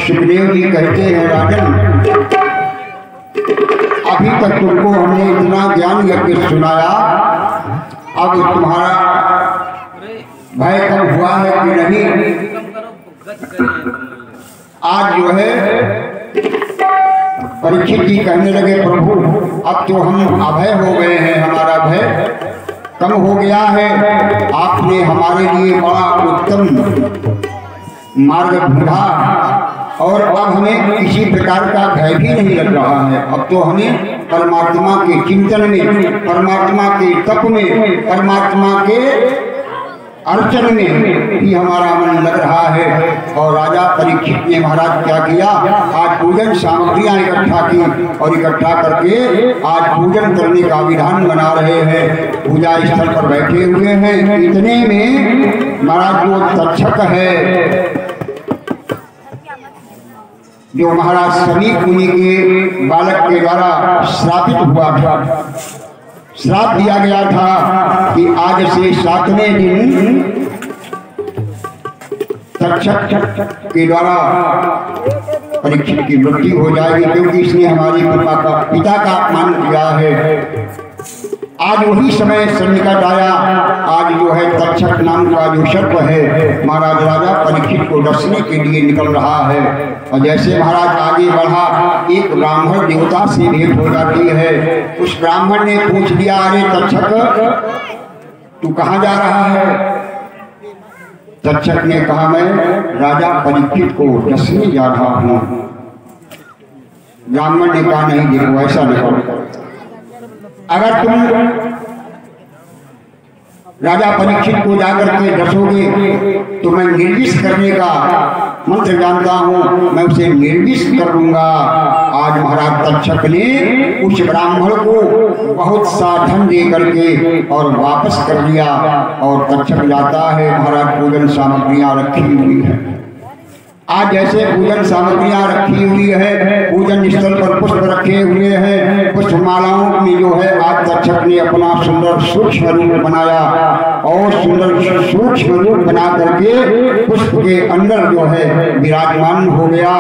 सुखदेव जी कहते हैं राजन, अभी तक तुमको हमने इतना ज्ञान यज्ञ सुनाया, अब तुम्हारा भय कम हुआ है कि नहीं? आज जो है परीक्षित जी कहने लगे, प्रभु अब तो हम अभय हो गए हैं, हमारा भय कम हो गया है, आपने हमारे लिए बड़ा उत्तम मार्ग ढूंढा और अब हमें किसी प्रकार का भय भी नहीं लग रहा है। अब तो हमें परमात्मा के चिंतन में, परमात्मा के तप में, परमात्मा के अर्चन में ही हमारा मन लग रहा है। और राजा परीक्षित ने महाराज क्या किया, आज पूजन सामग्रियां इकट्ठा की और इकट्ठा करके आज पूजन करने का विधान बना रहे हैं। पूजा स्थल पर बैठे हुए हैं। इतने में महाराज जो तक्षक है, जो महाराज समीप मुनि के बालक के द्वारा श्रापित हुआ था, श्राप दिया गया था कि आज से 7वें दिन तक्षक के द्वारा परीक्षित की मृत्यु हो जाएगी, क्योंकि इसने हमारी पिता का अपमान किया है। आज वही समय सन्निकट आया। आज जो है तक्षक नाम का जो सर्प है, महाराज राजा परीक्षित को डसने के लिए निकल रहा है। और जैसे महाराज आगे बढ़ा, एक ब्राह्मण देवता से भेंट हो जाती है। उस ब्राह्मण ने पूछ दिया, अरे तक्षक तू कहाँ जा रहा है? तक्षक ने कहा, मैं राजा परीक्षित को डसने जा रहा हूँ। ब्राह्मण ने कहा, नहीं देखो ऐसा नहीं, अगर तुम राजा परीक्षित को जाकर के डसोगे तो मैं निर्विष करने का मंत्र जानता हूँ, मैं उसे निर्विष कर दूंगा। आज महाराज तक्षक ने उस ब्राह्मण को बहुत सा धन दे करके और वापस कर दिया। और तक्षक जाता है, महाराज पूजन सामग्रियां रखी हुई है। आज जैसे पूजन सामग्रियां रखी हुई है, पूजन स्थल पर पुष्प रखे हुए हैं, पुष्प मालाओं में जो है आज तक्षक ने अपना सुंदर सूक्ष्म रूप बनाया और सुंदर सूक्ष्म रूप बना करके पुष्प के अंदर जो है विराजमान हो गया।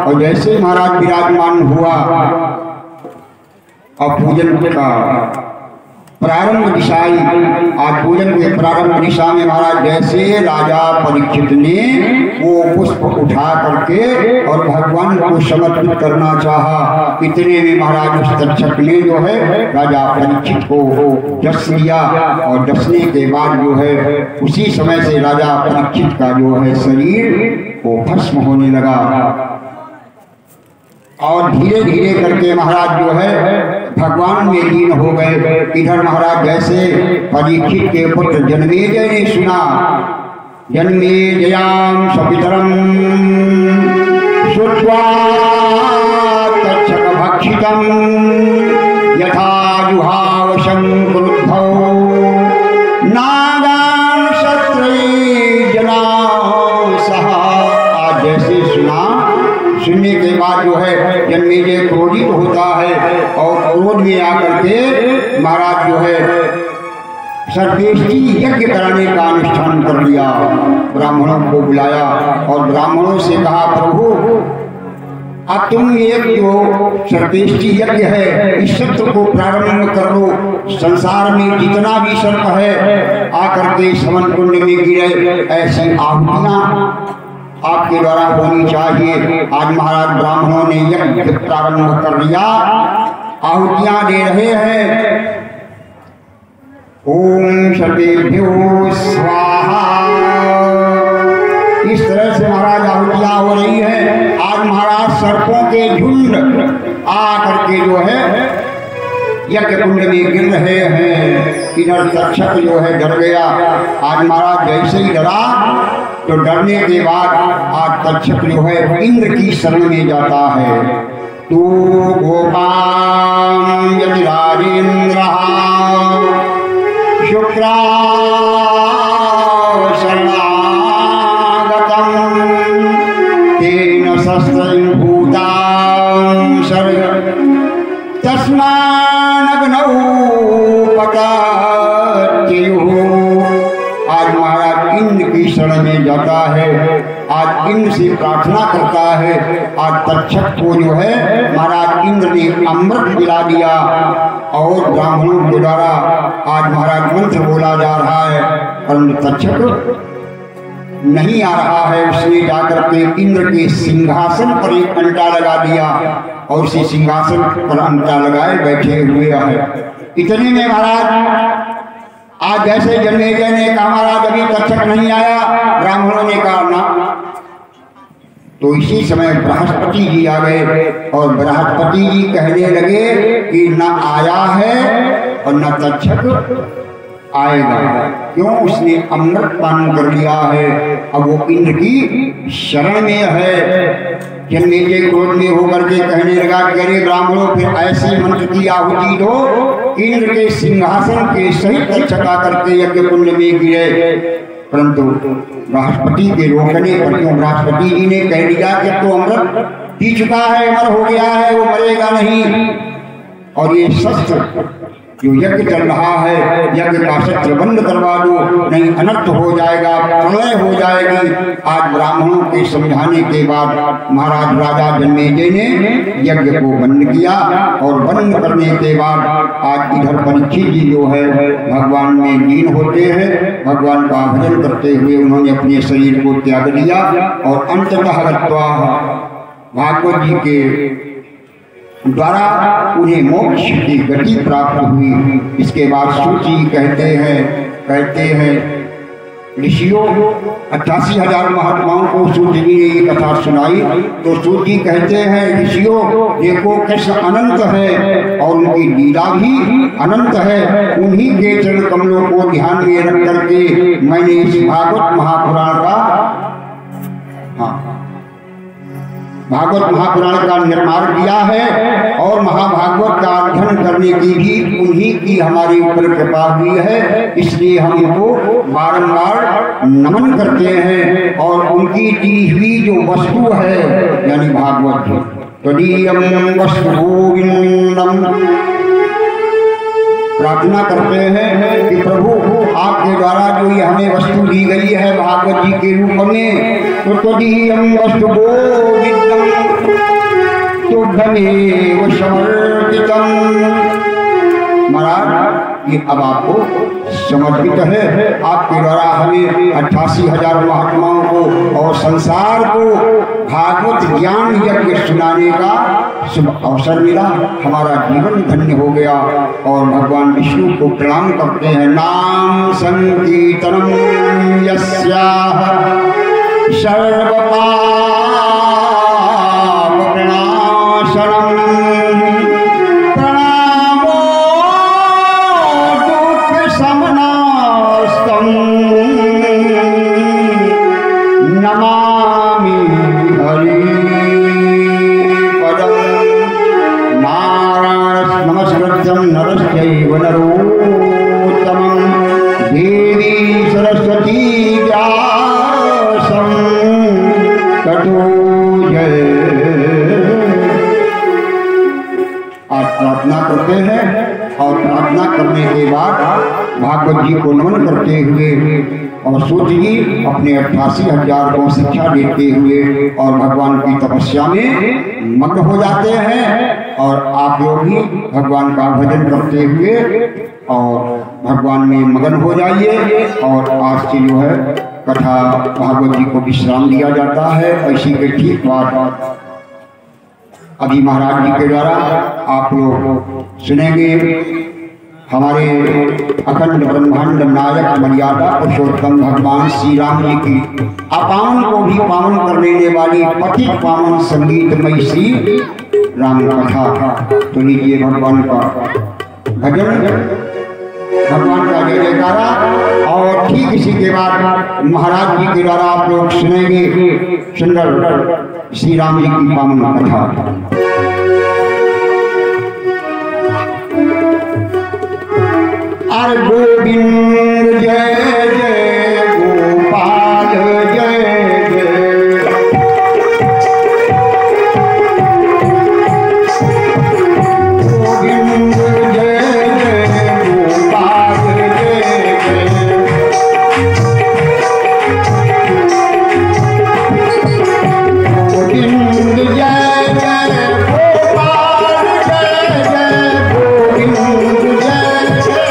और जैसे महाराज विराजमान हुआ और पूजन का प्रारंभ दिशाई, आज पूजन के प्रारंभ दिशा में महाराज जैसे राजा परीक्षित ने वो पुष्प उठा करके और भगवान को समर्पित करना चाहा, इतने में महाराज उस तक्षक ने जो है राजा परीक्षित को डस लिया और डसने के बाद जो है उसी समय से राजा परीक्षित का जो है शरीर वो भस्म होने लगा और धीरे धीरे करके महाराज जो है भगवान में लीन हो गए। इधर महाराज जैसे परीक्षित के पुत्र जन्मेजय ने सुना, जन्मेजयाम सपितरम श्रुत्वा तक्षक भक्षितम यथा जुहाव शंक्रुद्धौ नागान शत्रैः जनाः सह। आज जैसे सुना, सुनने के बाद जो है जन्मेजय क्रोधित होता है और क्रोध में आकर के महाराज जो है सर्वेष्टि यज्ञ कराने का अनुष्ठान कर लिया। ब्राह्मणों को बुलाया और ब्राह्मणों से कहा, प्रभु अब तुम एक जो सर्वेष्टि यज्ञ है इस सत्र को प्रारंभ कर लो। संसार में जितना भी सर्प है आकर के समन कुंड में गिरे, ऐसी आहुतियां आपके द्वारा होनी चाहिए। आज महाराज ब्राह्मणों ने यज्ञ प्रारंभ कर लिया, आहुतियां दे रहे हैं। ओम सर्वेभ्यो स्वाहा, इस तरह से महाराज आहुतियां हो रही है। आज महाराज सर्पों के झुंड आकर के जो है यज्ञ कुंड में गिर रहे हैं। इधर तक्षक जो है डर गया। आज महाराज जैसे ही डरा तो डरने के बाद आज तक्षक जो है इंद्र की शरण में जाता है। तू गोपां यदि राजेन्द्रः शुक्रा शरणागतं तेन शस्त्रं भूतां सर्ग तस्मानग्नौ पतत्युः। आज महाराज इंद्र की शरण में जाता है, आज इंद्र से प्रार्थना करता है। आज तक्षक को जो है महाराज इंद्र ने अमृत पिला दिया और ब्राह्मणों के द्वारा आज महाराज मंत्र बोला जा रहा है, परंतु तक्षक नहीं आ रहा है। उसने जाकर के इंद्र के सिंहासन पर एक अंटा लगा दिया और उसी सिंहासन पर अंटा लगाए बैठे हुए है। इतने में महाराज आज जैसे जन्मेजय ने कहा, महाराज अभी तक्षक नहीं आया, ब्राह्मणों ने कहा ना, तो इसी समय बृहस्पति जी आ गए और बृहस्पति जी कहने लगे कि न आया है और न तक्षक आएगा, क्यों? उसने अमृत पान कर लिया है, अब वो इंद्र की शरण में है। जन्मेजय क्रोध में होकर के कहने लगा कि अरे ब्राह्मणों, फिर ऐसे मंत्र की आहुति दो इंद्र के सिंहासन के सहित तक्षक करके यज्ञ कुंड में गिरे। परंतु बृहस्पति के रोकने पर, क्यों? बृहस्पति जी ने कह दिया कि तो अमृत पी चुका है, अमर हो गया है, वो मरेगा नहीं। और ये शस्त्र जो यज्ञ चल रहा है, यज्ञ का शस्त्र बंद करवा दो, नहीं अनर्थ हो जाएगा, प्रलय हो जाएगी। आज ब्राह्मणों के समझाने के बाद महाराज राजा जन्मेजय ने यज्ञ को बंद किया और बंद करने के बाद आज इधर परीक्षित जी जो है भगवान में लीन होते हैं। भगवान का भजन करते हुए उन्होंने अपने शरीर को त्याग दिया और अंततः गत्वा भागवत जी के द्वारा उन्हें मोक्ष की गति प्राप्त हुई। इसके बाद सूत जी कहते हैं ऋषियों 88,000 महात्माओं को सूत जी ने ये कथा सुनाई, तो सूत जी कहते हैं ऋषियों देखो कृष्ण अनंत है और उनकी लीला भी अनंत है। उन्हीं के चरण कमलों को ध्यान में रख करके मैंने इस भागवत महापुराण का निर्माण किया है और महाभागवत का अध्ययन करने की भी उन्हीं की हमारे ऊपर कृपा हुई है। इसलिए हम उनको बारंबार नमन करते हैं और उनकी दी हुई जो वस्तु है यानी भागवत तदीयम वस्तु गोविंदम, प्रार्थना करते हैं कि प्रभु आपके द्वारा जो ये हमें वस्तु दी गई है भागवत जी के रूप में, तो तदीयम वस्तु गोविंदम तुभ्यमेव समर्पितम। महाराज ये अब आपको समर्पित है। आपके द्वारा हमें 88,000 महात्माओं को और संसार को भागवत ज्ञान यज्ञ सुनाने का शुभ अवसर मिला। हमारा जीवन धन्य हो गया और भगवान विष्णु को प्रणाम करते हैं। नाम संकीर्तनम यस्याह सर्वपाप प्रणाशनम प्रणामो दुख शमनास्तम नमामि हरि पदम नारायण नमस्कृत्यं नरश्चैव नरोत्तमं देवी सरस्वती व्यासं ततो आज प्रार्थना करते हैं और प्रार्थना करने के बाद भागवत जी को नमन करते हुए और सूत जी अपने 88,000 को शिक्षा देते हुए और भगवान की तपस्या में मग्न हो जाते हैं। और आप लोग भी भगवान का भजन करते हुए और भगवान में मगन हो जाइए। और आज से जो है कथा भागवत जी को विश्राम दिया जाता है। ऐसी के ठीक बात अभी महाराज जी के द्वारा आप लोग सुनेंगे। हमारे अखंड ब्रह्मांड नायक मर्यादा पुरुषोत्तम भगवान श्री राम जी की अपान को भी पावन कर देने वाली पतित पावन संगीतमयी श्री राम कथा। तो लीजिए भगवान का भजन, भगवान का जय जयकारा। और ठीक इसी के बाद महाराज जी के द्वारा आप लोग सुनेंगे सुंदर श्री राम जी की पावन कथा। अरे गोविंद जय जय गोपाल जय जय गोविंद जय जय गोपाल जय जय गोविंद जय जय गोपाल जय जय गोविंद जय जय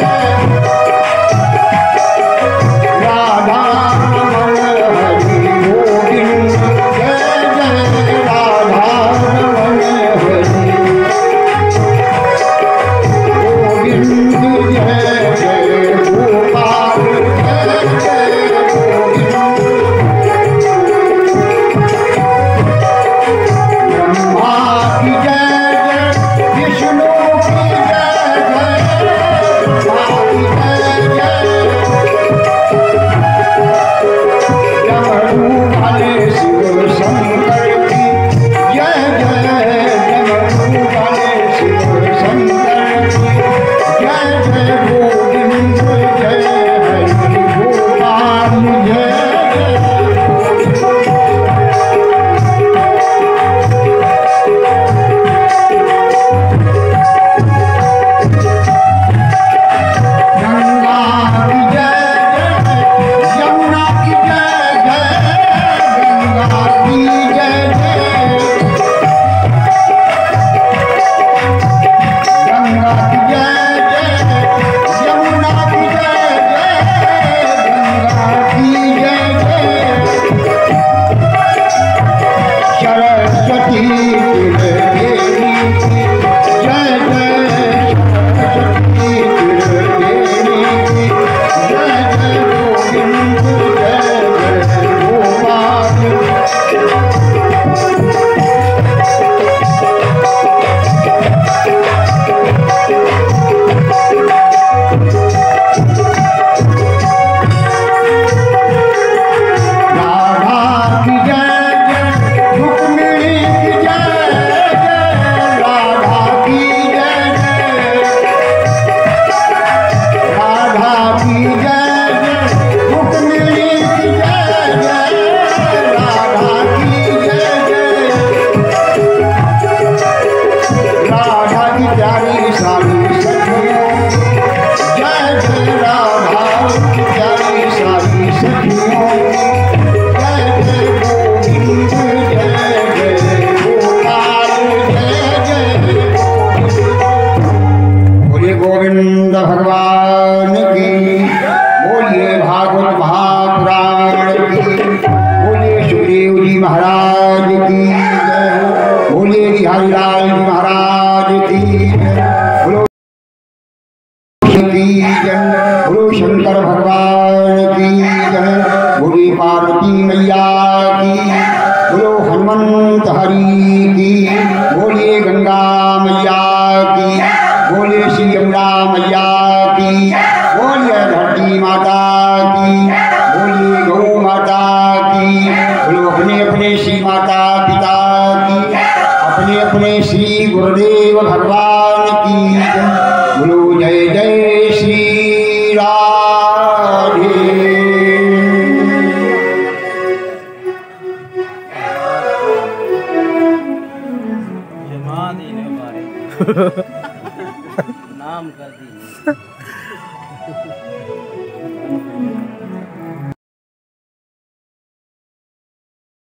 राधा बिहारी लाल महाराज की बोलो की जय, बोलो शंकर भगवान की जय, बोली पार्वती मैया की, बोलो हनुमंत हरि की, बोलिए गंगा मैया की, बोलिए श्री यमुना मैया की, बोलिए धरती माता की, बोलिए गौ माता की, बोलो अपने अपने श्री माता पिता की, अपने अपने श्री गुरुदेव भगवान की, बोलो जय जय श्री राधे। नाम कर दी।